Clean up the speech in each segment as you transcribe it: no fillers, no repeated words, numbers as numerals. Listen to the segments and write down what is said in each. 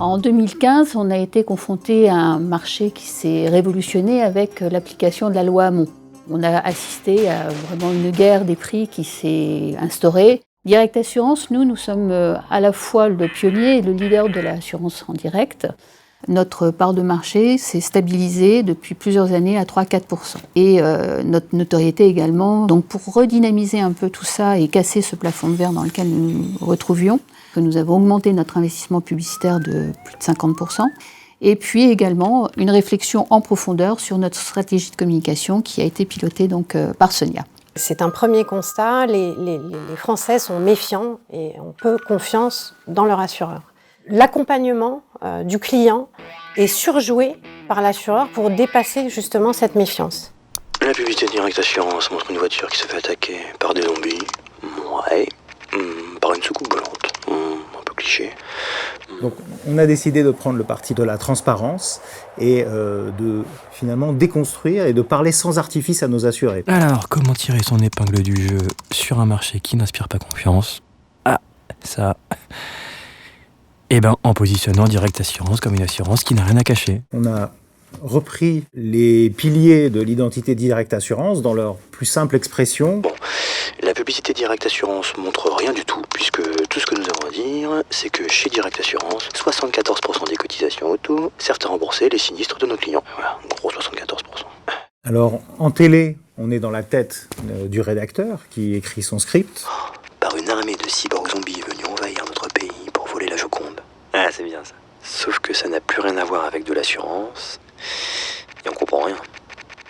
En 2015, on a été confronté à un marché qui s'est révolutionné avec l'application de la loi Hamon. On a assisté à vraiment une guerre des prix qui s'est instaurée. Direct Assurance, nous sommes à la fois le pionnier et le leader de l'assurance en direct. Notre part de marché s'est stabilisée depuis plusieurs années à 3-4%. Et notre notoriété également. Donc pour redynamiser un peu tout ça et casser ce plafond de verre dans lequel nous nous retrouvions, que nous avons augmenté notre investissement publicitaire de plus de 50%. Et puis également une réflexion en profondeur sur notre stratégie de communication qui a été pilotée donc, par Sonia. C'est un premier constat, les Français sont méfiants et ont peu confiance dans leur assureur. L'accompagnement du client est surjoué par l'assureur pour dépasser justement cette méfiance. La publicité de Direct Assurance montre une voiture qui se fait attaquer par des zombies. Ouais. Par une soucoupe volante. Un peu cliché. Donc on a décidé de prendre le parti de la transparence et de finalement déconstruire et de parler sans artifice à nos assurés. Alors, comment tirer son épingle du jeu sur un marché qui n'inspire pas confiance? Ah, ça... Eh ben, en positionnant Direct Assurance comme une assurance qui n'a rien à cacher. On a repris les piliers de l'identité Direct Assurance dans leur plus simple expression. Bon, la publicité Direct Assurance montre rien du tout, puisque tout ce que nous avons à dire, c'est que chez Direct Assurance, 74% des cotisations auto servent à rembourser les sinistres de nos clients. Voilà, en gros 74%. Alors, en télé, on est dans la tête du rédacteur qui écrit son script. Par une armée de cyborgs zombies venus envahir notre pays pour voler la Joconde. Ah, c'est bien ça. Sauf que ça n'a plus rien à voir avec de l'assurance. Et on comprend rien.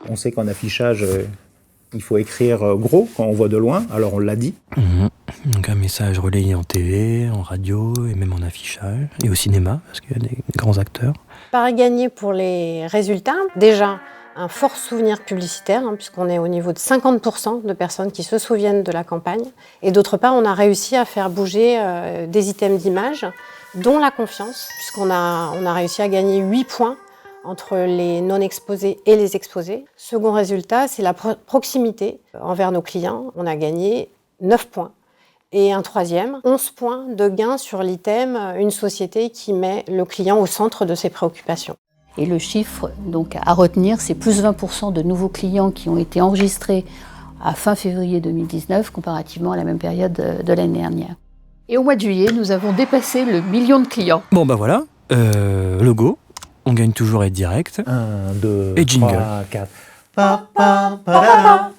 On sait qu'en affichage, il faut écrire gros quand on voit de loin, alors on l'a dit. Donc un message relayé en TV, en radio et même en affichage. Et au cinéma, parce qu'il y a des grands acteurs. Pareil gagné pour les résultats. Déjà, un fort souvenir publicitaire, puisqu'on est au niveau de 50% de personnes qui se souviennent de la campagne. Et d'autre part, on a réussi à faire bouger des items d'image, dont la confiance, puisqu'on a réussi à gagner 8 points entre les non-exposés et les exposés. Second résultat, c'est la proximité envers nos clients. On a gagné 9 points. Et un troisième, 11 points de gain sur l'item, une société qui met le client au centre de ses préoccupations. Et le chiffre donc, à retenir, c'est plus 20% de nouveaux clients qui ont été enregistrés à fin février 2019, comparativement à la même période de l'année dernière. Et au mois de juillet, nous avons dépassé le 1 million de clients. Bon bah voilà, logo, on gagne toujours à être direct. 1, 2, et jingle. 3, 4.